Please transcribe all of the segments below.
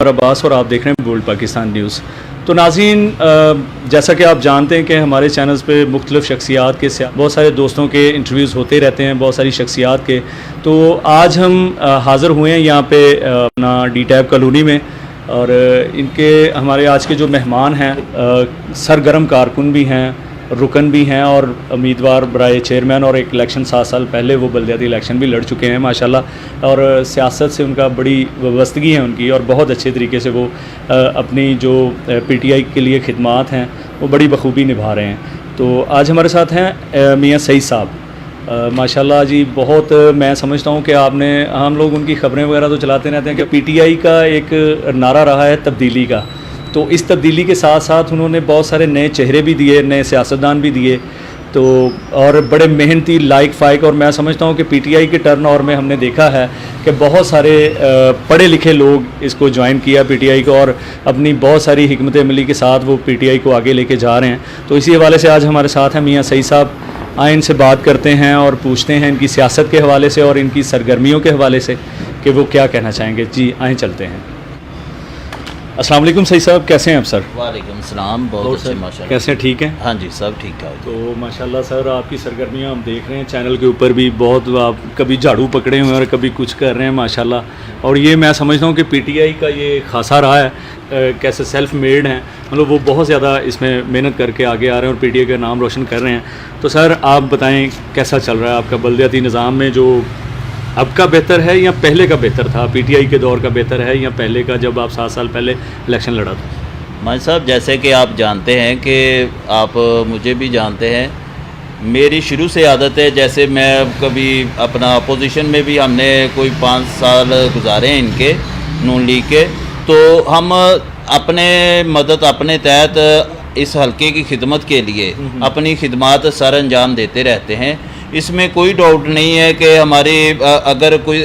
عباس اور آپ دیکھ رہے ہیں بولڈ پاکستان نیوز۔ تو ناظرین، جیسا کہ آپ جانتے ہیں کہ ہمارے چینلز پہ مختلف شخصیات کے بہت سارے دوستوں کے انٹرویوز ہوتے رہتے ہیں، بہت ساری شخصیات کے۔ تو آج ہم حاضر ہوئے ہیں یہاں پہ اپنا ڈی ٹیب کالونی میں، اور ان کے ہمارے آج کے جو مہمان ہیں سرگرم کارکن بھی ہیں، رکن بھی ہیں، اور امیدوار برائے چیئرمین، اور ایک الیکشن 7 سال پہلے وہ بلدیاتی الیکشن بھی لڑ چکے ہیں ماشاءاللہ، اور سیاست سے ان کا بڑی وابستگی ہے ان کی، اور بہت اچھے طریقے سے وہ اپنی جو پی ٹی آئی کے لیے خدمات ہیں وہ بڑی بخوبی نبھا رہے ہیں۔ تو آج ہمارے ساتھ ہیں میاں سعید صاحب ماشاءاللہ جی۔ بہت میں سمجھتا ہوں کہ آپ نے، ہم لوگ ان کی خبریں وغیرہ تو چلاتے رہتے ہیں کہ پی ٹی آئی کا ایک نعرہ رہا ہے تبدیلی کا، تو اس تبدیلی کے ساتھ ساتھ انہوں نے بہت سارے نئے چہرے بھی دیے، نئے سیاستدان بھی دیے، تو اور بڑے محنتی لائق فائق، اور میں سمجھتا ہوں کہ پی ٹی آئی کے ٹرن اوور میں ہم نے دیکھا ہے کہ بہت سارے پڑھے لکھے لوگ اس کو جوائن کیا پی ٹی آئی کو، اور اپنی بہت ساری حکمت عملی کے ساتھ وہ پی ٹی آئی کو آگے لے کے جا رہے ہیں۔ تو اسی حوالے سے آج ہمارے ساتھ ہیں میاں سعید صاحب، آئیں ان سے بات کرتے ہیں اور پوچھتے ہیں ان کی سیاست کے حوالے سے اور ان کی سرگرمیوں کے حوالے سے کہ وہ کیا کہنا چاہیں گے۔ جی آئیں چلتے ہیں۔ السلام علیکم سعید صاحب، کیسے ہیں آپ سر؟ وعلیکم السلام، بہت اچھے ماشاء اللہ۔ کیسے ہیں، ٹھیک ہیں؟ ہاں جی سب ٹھیک ٹھاک۔ تو ماشاءاللہ سر آپ کی سرگرمیاں ہم دیکھ رہے ہیں چینل کے اوپر بھی، بہت آپ کبھی جھاڑو پکڑے ہوئے ہیں اور کبھی کچھ کر رہے ہیں ماشاءاللہ، اور یہ میں سمجھتا ہوں کہ پی ٹی آئی کا یہ خاصا رہا ہے، کیسے سیلف میڈ ہیں، مطلب وہ بہت زیادہ اس میں محنت کر کے آگے آ رہے ہیں اور پی ٹی آئی کا نام روشن کر رہے ہیں۔ تو سر آپ بتائیں کیسا چل رہا ہے آپ کا بلدیاتی نظام میں، جو اب کا بہتر ہے یا پہلے کا بہتر تھا؟ پی ٹی آئی کے دور کا بہتر ہے یا پہلے کا جب آپ 7 سال پہلے الیکشن لڑا تھا؟ ماں صاحب، جیسے کہ آپ جانتے ہیں کہ آپ مجھے بھی جانتے ہیں، میری شروع سے عادت ہے، جیسے میں کبھی اپنا اپوزیشن میں بھی ہم نے کوئی 5 سال گزارے ہیں ان کے نون لیگ کے، تو ہم اپنے مدد اپنے تحت اس حلقے کی خدمت کے لیے اپنی خدمات سر انجام دیتے رہتے ہیں۔ اس میں کوئی ڈاؤٹ نہیں ہے کہ ہماری اگر کوئی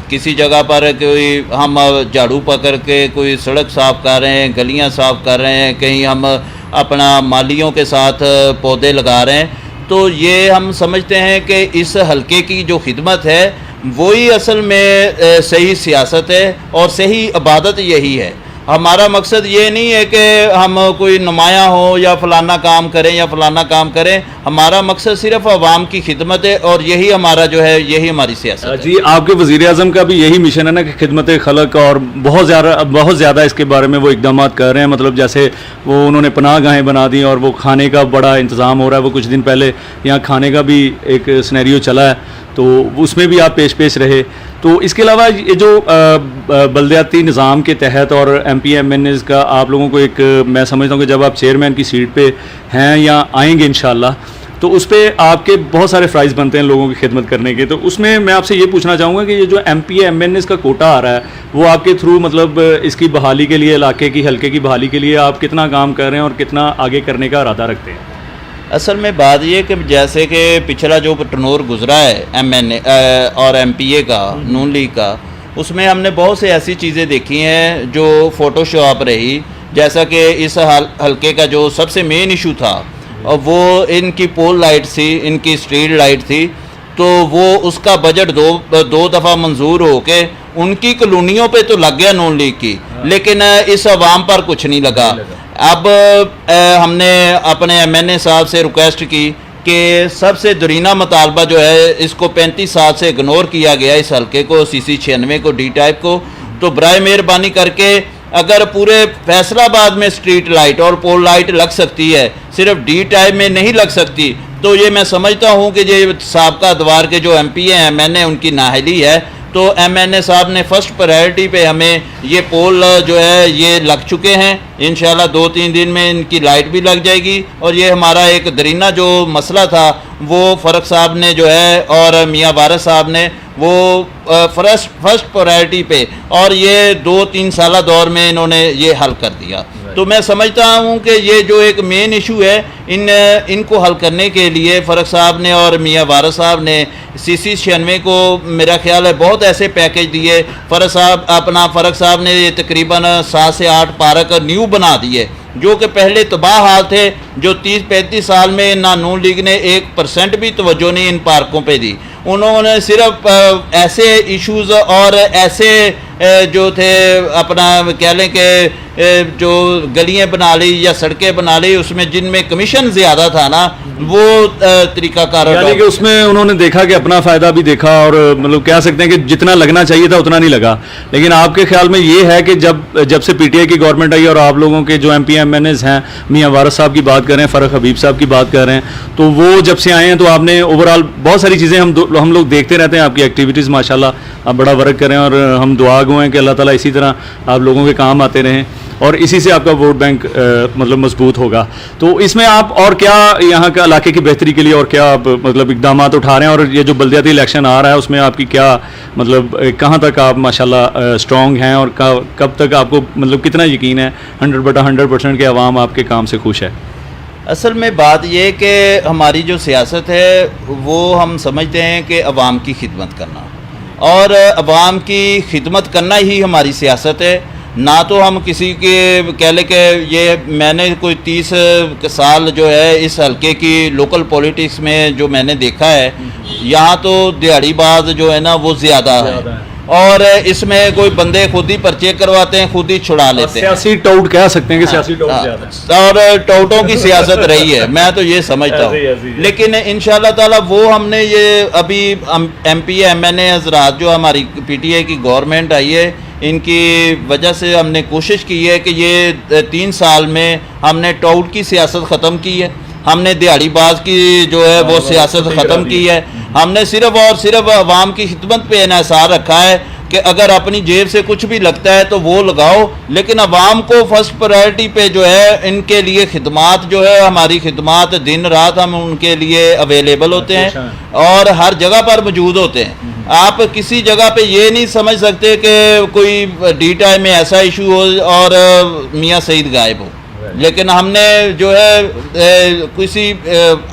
کسی جگہ پر کوئی ہم جھاڑو پکڑ کے کوئی سڑک صاف کر رہے ہیں، گلیاں صاف کر رہے ہیں، کہیں ہم اپنا مالیوں کے ساتھ پودے لگا رہے ہیں، تو یہ ہم سمجھتے ہیں کہ اس حلقے کی جو خدمت ہے وہی اصل میں صحیح سیاست ہے اور صحیح عبادت یہی ہے۔ ہمارا مقصد یہ نہیں ہے کہ ہم کوئی نمایاں ہوں یا فلانا کام کریں یا فلانا کام کریں، ہمارا مقصد صرف عوام کی خدمت ہے، اور یہی ہمارا جو ہے یہی ہماری سیاست ہے۔ جی آپ کے وزیر اعظم کا بھی یہی مشن ہے نا کہ خدمت خلق، اور بہت زیادہ اس کے بارے میں وہ اقدامات کر رہے ہیں، مطلب جیسے وہ انہوں نے پناہ گاہیں بنا دی، اور وہ کھانے کا بڑا انتظام ہو رہا ہے، وہ کچھ دن پہلے یہاں کھانے کا بھی ایک سینیریو چلا ہے، تو اس میں بھی آپ پیش رہے۔ تو اس کے علاوہ یہ جو بلدیاتی نظام کے تحت اور M P M N As کا آپ لوگوں کو ایک، میں سمجھتا ہوں کہ جب آپ چیئرمین کی سیٹ پہ ہیں یا آئیں گے انشاءاللہ، تو اس پہ آپ کے بہت سارے فرائض بنتے ہیں لوگوں کی خدمت کرنے کے۔ تو اس میں میں آپ سے یہ پوچھنا چاہوں گا کہ یہ جو M P M N As کا کوٹا آ رہا ہے وہ آپ کے تھرو، مطلب اس کی بحالی کے لیے، علاقے کی حلقے کی بحالی کے لیے آپ کتنا کام کر رہے ہیں اور کتنا آگے کرنے کا ارادہ رکھتے ہیں؟ اصل میں بات یہ کہ جیسے کہ پچھلا جو ٹرنور گزرا ہے ایم این اے اور ایم پی اے کا، نون لیگ کا، اس میں ہم نے بہت سے ایسی چیزیں دیکھی ہیں جو فوٹو شاپ رہی، جیسا کہ اس حلقے کا جو سب سے مین ایشو تھا وہ ان کی پول لائٹ تھی، ان کی اسٹریٹ لائٹ تھی، تو وہ اس کا بجٹ دو دفعہ منظور ہو کے ان کی کالونیوں پہ تو لگ گیا نون لیگ کی، لیکن اس عوام پر کچھ نہیں لگا۔ اب ہم نے اپنے ایم این اے صاحب سے ریکویسٹ کی کہ سب سے درینہ مطالبہ جو ہے اس کو 35 سال سے اگنور کیا گیا، اس حلقے کو، سی سی 96 کو، ڈی ٹائپ کو، تو برائے مہربانی کر کے اگر پورے فیصل آباد میں اسٹریٹ لائٹ اور پول لائٹ لگ سکتی ہے، صرف ڈی ٹائپ میں نہیں لگ سکتی، تو یہ میں سمجھتا ہوں کہ یہ سابقہ ادوار کے جو M P A M N A ان کی نااہلی ہے۔ تو ایم این اے صاحب نے فرسٹ پرائرٹی پہ ہمیں یہ پول جو ہے یہ لگ چکے ہیں، انشاءاللہ 2-3 دن میں ان کی لائٹ بھی لگ جائے گی، اور یہ ہمارا ایک درینہ جو مسئلہ تھا وہ فرق صاحب نے جو ہے اور میاں وارث صاحب نے وہ فرسٹ پرائرٹی پہ، اور یہ 2-3 سالہ دور میں انہوں نے یہ حل کر دیا۔ تو میں سمجھتا ہوں کہ یہ جو ایک مین ایشو ہے ان کو حل کرنے کے لیے فرق صاحب نے اور میاں وارث صاحب نے سی سی 96 کو میرا خیال ہے بہت ایسے پیکج دیے۔ فرق صاحب نے یہ تقریباً 7 سے 8 پارک نیو بنا دیے جو کہ پہلے تباہ حال تھے، جو 30-35 سال میں نہ نون لیگ نے 1% بھی توجہ نہیں ان پارکوں پہ دی، انہوں نے صرف ایسے ایشوز اور ایسے جو تھے اپنا کہہ لیں کہ جو گلیاں بنا لی یا سڑکیں بنا لی اس میں جن میں کمیشن زیادہ تھا نا وہ طریقہ کار یعنی کہ اس میں انہوں نے دیکھا کہ اپنا فائدہ بھی دیکھا اور مطلب کہہ سکتے ہیں کہ جتنا لگنا چاہیے تھا اتنا نہیں لگا. لیکن آپ کے خیال میں یہ ہے کہ جب سے پی ٹی آئی کی گورنمنٹ آئی اور آپ لوگوں کے جو M P M N As ہیں, میاں وارث صاحب کی بات کر رہے ہیں, فرق حبیب صاحب کی بات کر رہے ہیں, تو وہ جب سے آئے ہیں تو آپ نے اوور آل بہت ساری چیزیں ہم لوگ دیکھتے رہتے ہیں, آپ کی ایکٹیویٹیز ماشاءاللہ آپ بڑا ورک کریں اور ہم دعا گو ہیں کہ اللہ تعالیٰ اسی طرح آپ لوگوں کے کام آتے رہیں اور اسی سے آپ کا ووٹ بینک مطلب مضبوط ہوگا. تو اس میں آپ اور کیا یہاں کا علاقے کی بہتری کے لیے اور کیا آپ مطلب اقدامات اٹھا رہے ہیں, اور یہ جو بلدیاتی الیکشن آ رہا ہے اس میں آپ کی کیا مطلب کہاں تک آپ ماشاءاللہ اسٹرانگ ہیں اور کب تک آپ کو مطلب کتنا یقین ہے 100% کہ عوام آپ کے کام سے خوش ہے؟ اصل میں بات یہ کہ ہماری جو سیاست ہے وہ ہم سمجھتے ہیں کہ عوام کی خدمت کرنا, اور عوام کی خدمت کرنا ہی ہماری سیاست ہے. نہ تو ہم کسی کے کہہ لیں کہ یہ میں نے کوئی 30 سال جو ہے اس حلقے کی لوکل پولیٹکس میں جو میں نے دیکھا ہے, یہاں تو دیہڑی باز جو ہے نا وہ زیادہ ہے, اور اس میں کوئی بندے خود ہی پرچے کرواتے ہیں, خود ہی چھڑا لیتے ہیں. سیاسی ٹاؤٹ کہہ سکتے ہیں کہ سیاسی ٹاؤٹ زیادہ ہے اور ٹاؤٹوں کی سیاست رہی ہے, میں تو یہ سمجھتا ہوں. لیکن انشاءاللہ تعالی وہ ہم نے یہ ابھی ایم پی ایم این اے حضرات جو ہماری پی ٹی آئی کی گورنمنٹ آئی ہے ان کی وجہ سے ہم نے کوشش کی ہے کہ یہ 3 سال میں ہم نے ٹاؤٹ کی سیاست ختم کی ہے, ہم نے دیہڑی باز کی جو ہے وہ سیاست ختم کی ہے. ہم نے صرف اور صرف عوام کی خدمت پہ انحصار رکھا ہے کہ اگر اپنی جیب سے کچھ بھی لگتا ہے تو وہ لگاؤ, لیکن عوام کو فرسٹ پرائرٹی پہ جو ہے ان کے لیے خدمات جو ہے ہماری خدمات دن رات ہم ان کے لیے اویلیبل ہوتے ہیں اور ہر جگہ پر موجود ہوتے ہیں. آپ کسی جگہ پہ یہ نہیں سمجھ سکتے کہ کوئی ڈی ٹائم میں ایسا ایشو ہو اور میاں سعید غائب ہو, لیکن ہم نے جو ہے کسی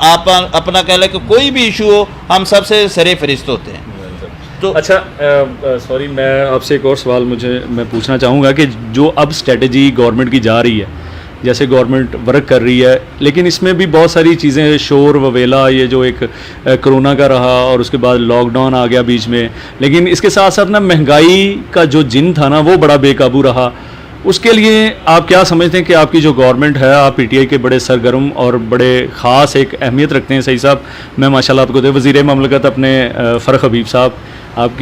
آپ اپنا کہہ لیں کہ کوئی بھی ایشو ہو ہم سب سے سرے فہرست ہوتے ہیں. تو اچھا سوری میں آپ سے ایک اور سوال میں پوچھنا چاہوں گا کہ جو اب اسٹریٹجی گورنمنٹ کی جا رہی ہے, جیسے گورنمنٹ ورک کر رہی ہے, لیکن اس میں بھی بہت ساری چیزیں شور وویلا, یہ جو ایک کرونا کا رہا اور اس کے بعد لاک ڈاؤن آ گیا بیچ میں, لیکن اس کے ساتھ ساتھ نا مہنگائی کا جو جن تھا نا وہ بڑا بے قابو رہا. اس کے لیے آپ کیا سمجھتے ہیں کہ آپ کی جو گورنمنٹ ہے, آپ پی ٹی آئی کے بڑے سرگرم اور بڑے خاص ایک اہمیت رکھتے ہیں صحیح صاحب, میں ماشاءاللہ آپ کو دے وزیر مملکت اپنے فرق حبیب صاحب, آپ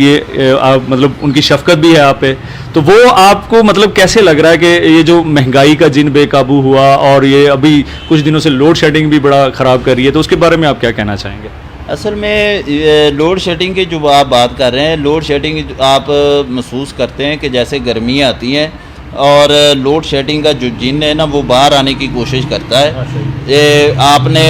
مطلب ان کی شفقت بھی ہے آپ پہ, تو وہ آپ کو مطلب کیسے لگ رہا ہے کہ یہ جو مہنگائی کا جن بے قابو ہوا اور یہ ابھی کچھ دنوں سے لوڈ شیڈنگ بھی بڑا خراب کر رہی ہے, تو اس کے بارے میں آپ کیا کہنا چاہیں گے؟ اصل میں لوڈ شیڈنگ کی جو آپ بات کر رہے ہیں, لوڈ شیڈنگ آپ محسوس کرتے ہیں کہ جیسے گرمیاں آتی ہیں اور لوڈ شیڈنگ کا جو جن ہے نا وہ باہر آنے کی کوشش کرتا ہے. آپ نے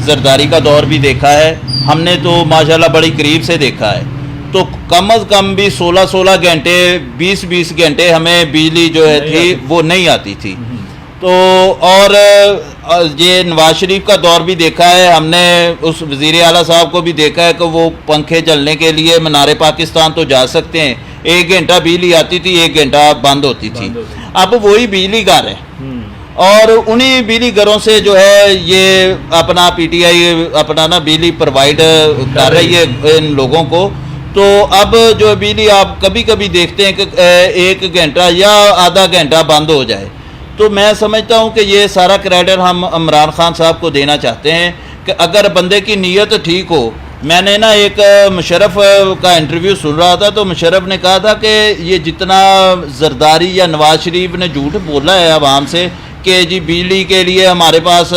زرداری کا دور بھی دیکھا ہے, ہم نے تو ماشاءاللہ بڑی قریب سے دیکھا ہے, تو کم از کم بھی 16 گھنٹے 20 گھنٹے ہمیں بجلی جو ہے تھی وہ نہیں آتی تھی. تو اور یہ نواز شریف کا دور بھی دیکھا ہے ہم نے, اس وزیر اعلیٰ صاحب کو بھی دیکھا ہے کہ وہ پنکھے چلنے کے لیے منار پاکستان تو جا سکتے ہیں, 1 گھنٹہ بجلی آتی تھی 1 گھنٹہ بند ہوتی تھی. اب وہی بجلی گھر ہے اور انہی بجلی گھروں سے جو ہے یہ اپنا پی ٹی آئی اپنا نا بجلی پرووائڈ کر رہی ہے ان لوگوں کو. تو اب جو بجلی آپ کبھی کبھی دیکھتے ہیں کہ 1 گھنٹہ یا آدھا گھنٹہ بند ہو جائے, تو میں سمجھتا ہوں کہ یہ سارا کریڈٹ ہم عمران خان صاحب کو دینا چاہتے ہیں کہ اگر بندے کی نیت ٹھیک ہو. میں نے نا ایک مشرف کا انٹرویو سن رہا تھا, تو مشرف نے کہا تھا کہ یہ جتنا زرداری یا نواز شریف نے جھوٹ بولا ہے عوام سے کہ جی بجلی کے لیے ہمارے پاس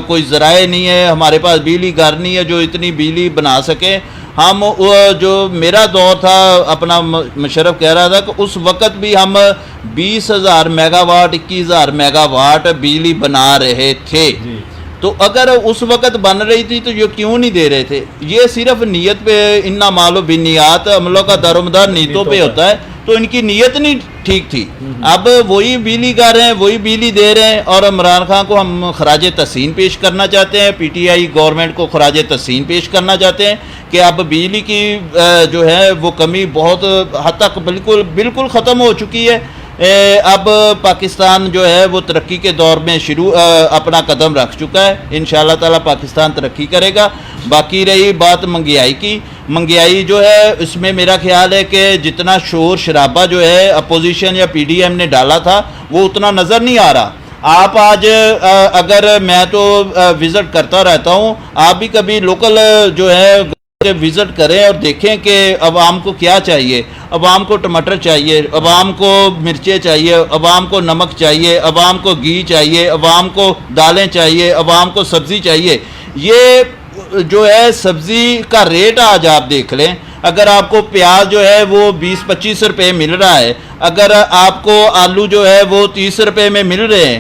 کوئی ذرائع نہیں ہے, ہمارے پاس بجلی گھر نہیں ہے جو اتنی بجلی بنا سکے. ہم جو میرا دور تھا اپنا مشرف کہہ رہا تھا کہ اس وقت بھی ہم 20,000 میگا واٹ 21,000 میگا واٹ بجلی بنا رہے تھے. تو اگر اس وقت بن رہی تھی تو یہ کیوں نہیں دے رہے تھے؟ یہ صرف نیت پہ, انا مالو بنیات عملوں کا دارومدار نیتوں پہ ہوتا ہے, تو ان کی نیت نہیں ٹھیک تھی. اب وہی بجلی کر رہے ہیں, وہی بجلی دے رہے ہیں, اور عمران خان کو ہم خراج تحسین پیش کرنا چاہتے ہیں, پی ٹی آئی گورنمنٹ کو خراج تحسین پیش کرنا چاہتے ہیں کہ اب بجلی کی جو ہے وہ کمی بہت حد تک بالکل ختم ہو چکی ہے. اب پاکستان جو ہے وہ ترقی کے دور میں اپنا قدم رکھ چکا ہے. انشاءاللہ تعالی پاکستان ترقی کرے گا. باقی رہی بات مہنگائی کی، مہنگائی جو ہے اس میں میرا خیال ہے کہ جتنا شور شرابہ جو ہے اپوزیشن یا پی ڈی ایم نے ڈالا تھا وہ اتنا نظر نہیں آ رہا. آپ آج اگر میں تو وزٹ کرتا رہتا ہوں، آپ بھی کبھی لوکل جو ہے وزٹ کریں اور دیکھیں کہ عوام کو کیا چاہیے. عوام کو ٹماٹر چاہیے، عوام کو مرچیں چاہیے، عوام کو نمک چاہیے، عوام کو گھی چاہیے، عوام کو دالیں چاہیے، عوام کو سبزی چاہیے. یہ جو ہے سبزی کا ریٹ آج آپ دیکھ لیں. اگر آپ کو پیاز جو ہے وہ 20-25 روپے مل رہا ہے، اگر آپ کو آلو جو ہے وہ 30 روپے میں مل رہے ہیں،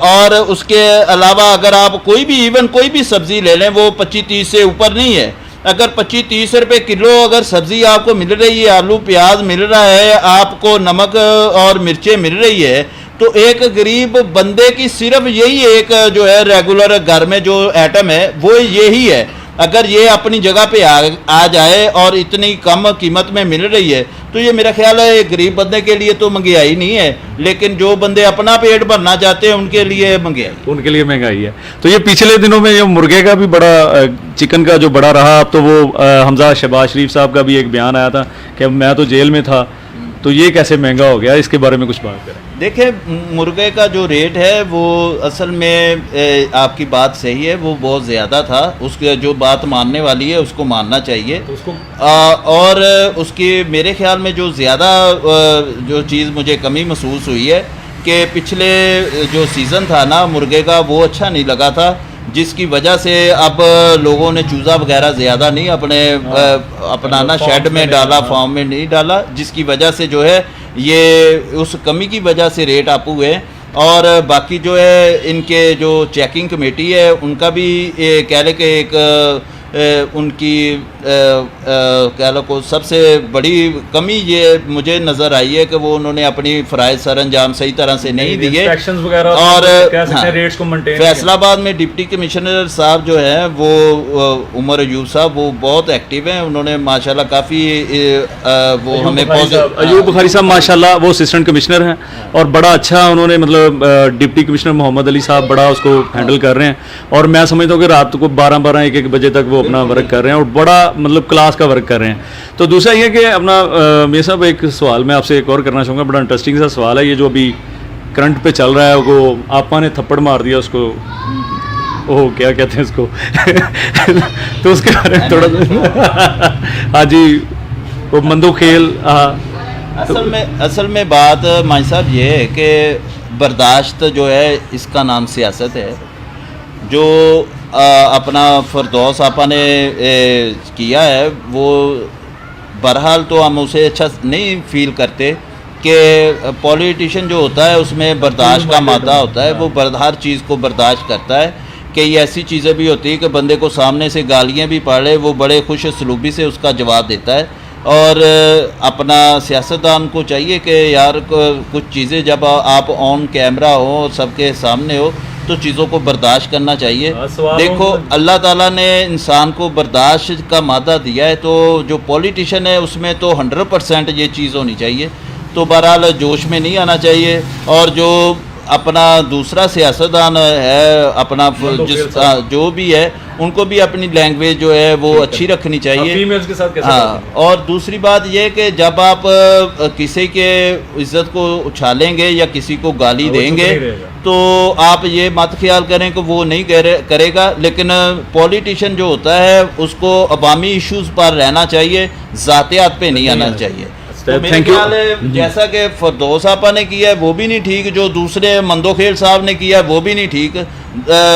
اور اس کے علاوہ اگر آپ کوئی بھی سبزی لے لیں وہ 25-30 سے اوپر نہیں ہے. اگر 25-30 روپے کلو اگر سبزی آپ کو مل رہی ہے، آلو پیاز مل رہا ہے، آپ کو نمک اور مرچیں مل رہی ہے، تو ایک غریب بندے کی صرف یہی ایک جو ہے ریگولر گھر میں جو ایٹم ہے وہ یہی ہے. اگر یہ اپنی جگہ پہ آ جائے اور اتنی کم قیمت میں مل رہی ہے تو یہ میرا خیال ہے غریب بندے کے لیے تو مہنگائی نہیں ہے، لیکن جو بندے اپنا پیٹ بھرنا چاہتے ہیں ان کے لیے مہنگائی ہے. تو یہ پچھلے دنوں میں یہ مرغے کا بھی بڑا، چکن کا جو بڑا رہا، اب تو وہ حمزہ شہباز شریف صاحب کا بھی ایک بیان آیا تھا کہ میں تو جیل میں تھا، تو یہ کیسے مہنگا ہو گیا، اس کے بارے میں کچھ بات کریں. دیکھیں مرغے کا جو ریٹ ہے وہ اصل میں آپ کی بات صحیح ہے، وہ بہت زیادہ تھا. اس کی جو بات ماننے والی ہے اس کو ماننا چاہیے. اور اس کی میرے خیال میں جو زیادہ جو چیز مجھے کمی محسوس ہوئی ہے کہ پچھلے جو سیزن تھا نا مرغے کا وہ اچھا نہیں لگا تھا، جس کی وجہ سے اب لوگوں نے چوزا وغیرہ زیادہ نہیں اپنا نا شیڈ میں ڈالا، فارم میں نہیں ڈالا، جس کی وجہ سے جو ہے یہ اس کمی کی وجہ سے ریٹ اپ ہوئے. اور باقی جو ہے ان کے جو چیکنگ کمیٹی ہے ان کا بھی کہہ لے کہ ایک ان کی کہہ لو کو سب سے بڑی کمی یہ مجھے نظر آئی ہے کہ وہ انہوں نے اپنی فرائض سر انجام صحیح طرح سے نہیں دیے. اور فیصل آباد میں ڈپٹی کمشنر صاحب جو ہیں وہ عمر ایوب صاحب وہ بہت ایکٹیو ہیں. انہوں نے ماشاءاللہ کافی وہ ہمیں ایوب بخاری صاحب ماشاءاللہ وہ اسسٹنٹ کمشنر ہیں اور بڑا اچھا انہوں نے مطلب ڈپٹی کمشنر محمد علی صاحب بڑا اس کو ہینڈل کر رہے ہیں. اور میں سمجھتا ہوں کہ رات کو 12-1 بجے تک وہ اپنا ورک کر رہے ہیں اور بڑا مطلب کلاس کا ورک کر رہے ہیں. تو دوسرا یہ کہ اپنا میرے صاحب ایک سوال میں آپ سے ایک اور کرنا چاہوں گا، بڑا انٹرسٹنگ سا سوال ہے. یہ جو ابھی کرنٹ پہ چل رہا ہے وہ آپا نے تھپڑ مار دیا اس کو، وہ کیا کہتے ہیں اس کو تو اس کے بارے میں تھوڑا سا ہاں جی وہ مندو کھیل. اصل میں بات مائی صاحب یہ ہے کہ برداشت جو ہے اس کا نام سیاست ہے. جو اپنا فردوس آپا نے کیا ہے وہ بہرحال تو ہم اسے اچھا نہیں فیل کرتے کہ پولیٹیشین جو ہوتا ہے اس میں برداشت کا مادہ ہوتا ہے، وہ ہر چیز کو برداشت کرتا ہے. کہ یہ ایسی چیزیں بھی ہوتی ہیں کہ بندے کو سامنے سے گالیاں بھی پڑے وہ بڑے خوش اسلوبی سے اس کا جواب دیتا ہے. اور اپنا سیاستدان کو چاہیے کہ یار کچھ چیزیں جب آپ آن کیمرہ ہو سب کے سامنے ہو تو چیزوں کو برداشت کرنا چاہیے. دیکھو اللہ تعالیٰ نے انسان کو برداشت کا مادہ دیا ہے، تو جو پولیٹیشین ہے اس میں تو 100% یہ چیز ہونی چاہیے. تو بہرحال جوش میں نہیں آنا چاہیے. اور جو اپنا دوسرا سیاستدان ہے اپنا جو بھی ہے ان کو بھی اپنی لینگویج جو ہے وہ اچھی رکھنی چاہیے. ہاں اور دوسری بات یہ کہ جب آپ کسی کے عزت کو اچھالیں گے یا کسی کو گالی دیں گے تو آپ یہ مت خیال کریں کہ وہ نہیں کرے گا. لیکن پولیٹیشین جو ہوتا ہے اس کو عوامی ایشوز پر رہنا چاہیے، ذاتیات پہ نہیں آنا چاہیے. میرے خیال ہے جیسا کہ فردوس آپا نے کیا ہے وہ بھی نہیں ٹھیک، جو دوسرے مندو کھیل صاحب نے کیا ہے وہ بھی نہیں ٹھیک.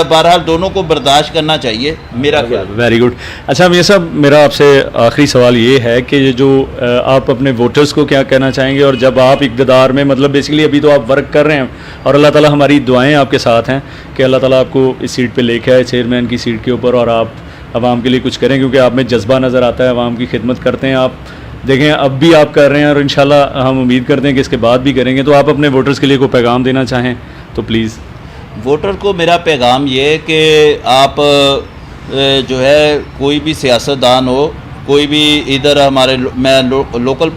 بہرحال دونوں کو برداشت کرنا چاہیے میرا خیال. Very good. اچھا میاں صاحب میرا آپ سے آخری سوال یہ ہے کہ یہ جو آپ اپنے ووٹرز کو کیا کہنا چاہیں گے، اور جب آپ اقتدار میں مطلب بیسیکلی ابھی تو آپ ورک کر رہے ہیں اور اللہ تعالیٰ ہماری دعائیں آپ کے ساتھ ہیں کہ اللہ تعالیٰ آپ کو اس سیٹ پہ لے کے آئے چیئرمین کی سیٹ کے اوپر اور آپ عوام کے لیے کچھ کریں، کیونکہ آپ میں جذبہ نظر آتا ہے، عوام کی خدمت کرتے ہیں. آپ دیکھیں اب بھی آپ کر رہے ہیں اور انشاءاللہ ہم امید کرتے ہیں کہ اس کے بعد بھی کریں گے. تو آپ اپنے ووٹرز کے لیے کوئی پیغام دینا چاہیں تو پلیز. ووٹر کو میرا پیغام یہ ہے کہ آپ جو ہے کوئی بھی سیاستدان ہو، کوئی بھی ادھر ہمارے میں لوکل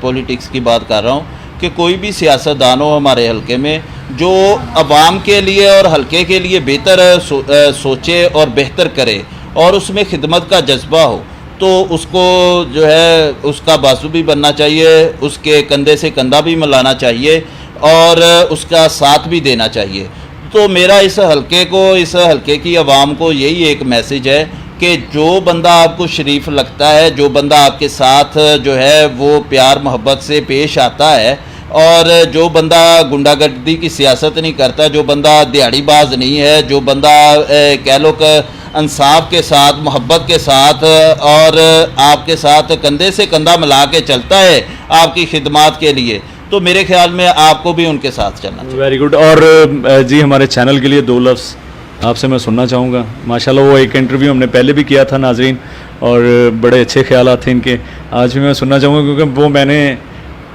پولیٹکس کی بات کر رہا ہوں، کہ کوئی بھی سیاستدان ہو ہمارے حلقے میں جو عوام کے لیے اور حلقے کے لیے بہتر سوچے اور بہتر کرے اور اس میں خدمت کا جذبہ ہو تو اس کو جو ہے اس کا بازو بھی بننا چاہیے, اس کے کندھے سے کندھا بھی ملانا چاہیے اور اس کا ساتھ بھی دینا چاہیے. تو میرا اس حلقے کی عوام کو یہی ایک میسج ہے کہ جو بندہ آپ کو شریف لگتا ہے, جو بندہ آپ کے ساتھ جو ہے وہ پیار محبت سے پیش آتا ہے اور جو بندہ گنڈا گردی کی سیاست نہیں کرتا, جو بندہ دیہڑی باز نہیں ہے, جو بندہ کہہ لو کہ انصاف کے ساتھ محبت کے ساتھ اور آپ کے ساتھ کندھے سے کندھا ملا کے چلتا ہے آپ کی خدمات کے لیے, تو میرے خیال میں آپ کو بھی ان کے ساتھ چلنا چاہیے. Very good. اور جی ہمارے چینل کے لیے 2 لفظ آپ سے میں سننا چاہوں گا. ماشاءاللہ وہ ایک انٹرویو ہم نے پہلے بھی کیا تھا ناظرین اور بڑے اچھے خیالات تھے ان کے, آج بھی میں سننا چاہوں گا کیونکہ وہ میں نے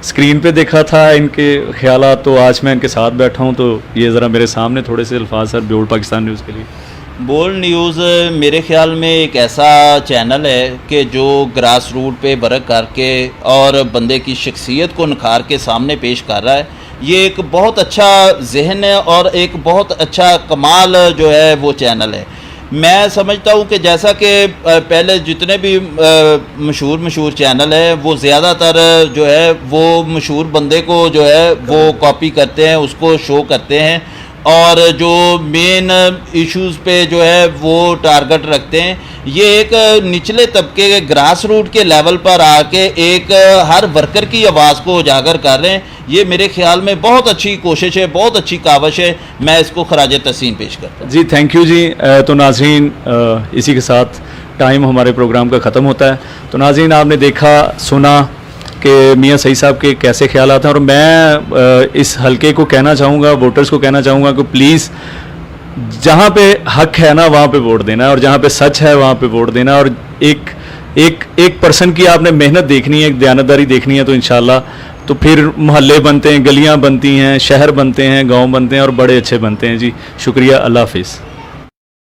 اسکرین پہ دیکھا تھا ان کے خیالات, تو آج میں ان کے ساتھ بیٹھا ہوں تو یہ ذرا میرے سامنے تھوڑے سے الفاظ سر بولڈ پاکستان نیوز کے لیے. بولڈ نیوز میرے خیال میں ایک ایسا چینل ہے کہ جو گراس روٹ پہ برک کر کے اور بندے کی شخصیت کو نکھار کے سامنے پیش کر رہا ہے. یہ ایک بہت اچھا ذہن ہے اور ایک بہت اچھا کمال جو ہے وہ چینل ہے. میں سمجھتا ہوں کہ جیسا کہ پہلے جتنے بھی مشہور چینل ہیں وہ زیادہ تر جو ہے وہ مشہور بندے کو جو ہے وہ کاپی کرتے ہیں, اس کو شو کرتے ہیں اور جو مین ایشوز پہ جو ہے وہ ٹارگٹ رکھتے ہیں. یہ ایک نچلے طبقے کے گراس روٹ کے لیول پر آ کے ایک ہر ورکر کی آواز کو اجاگر کر رہے ہیں. یہ میرے خیال میں بہت اچھی کوشش ہے, بہت اچھی کاوش ہے. میں اس کو خراج تحسین پیش کرتا ہوں. جی تھینک یو جی. تو ناظرین اسی کے ساتھ ٹائم ہمارے پروگرام کا ختم ہوتا ہے. تو ناظرین آپ نے دیکھا سنا کہ میاں سعید صاحب کے کیسے خیالات ہیں اور میں اس حلقے کو کہنا چاہوں گا, ووٹرز کو کہنا چاہوں گا کہ پلیز جہاں پہ حق ہے نا وہاں پہ ووٹ دینا ہے اور جہاں پہ سچ ہے وہاں پہ ووٹ دینا. اور ایک پرسن کی آپ نے محنت دیکھنی ہے, ایک دیانتداری دیکھنی ہے, تو انشاءاللہ تو پھر محلے بنتے ہیں, گلیاں بنتی ہیں, شہر بنتے ہیں, گاؤں بنتے ہیں اور بڑے اچھے بنتے ہیں. جی شکریہ, اللہ حافظ.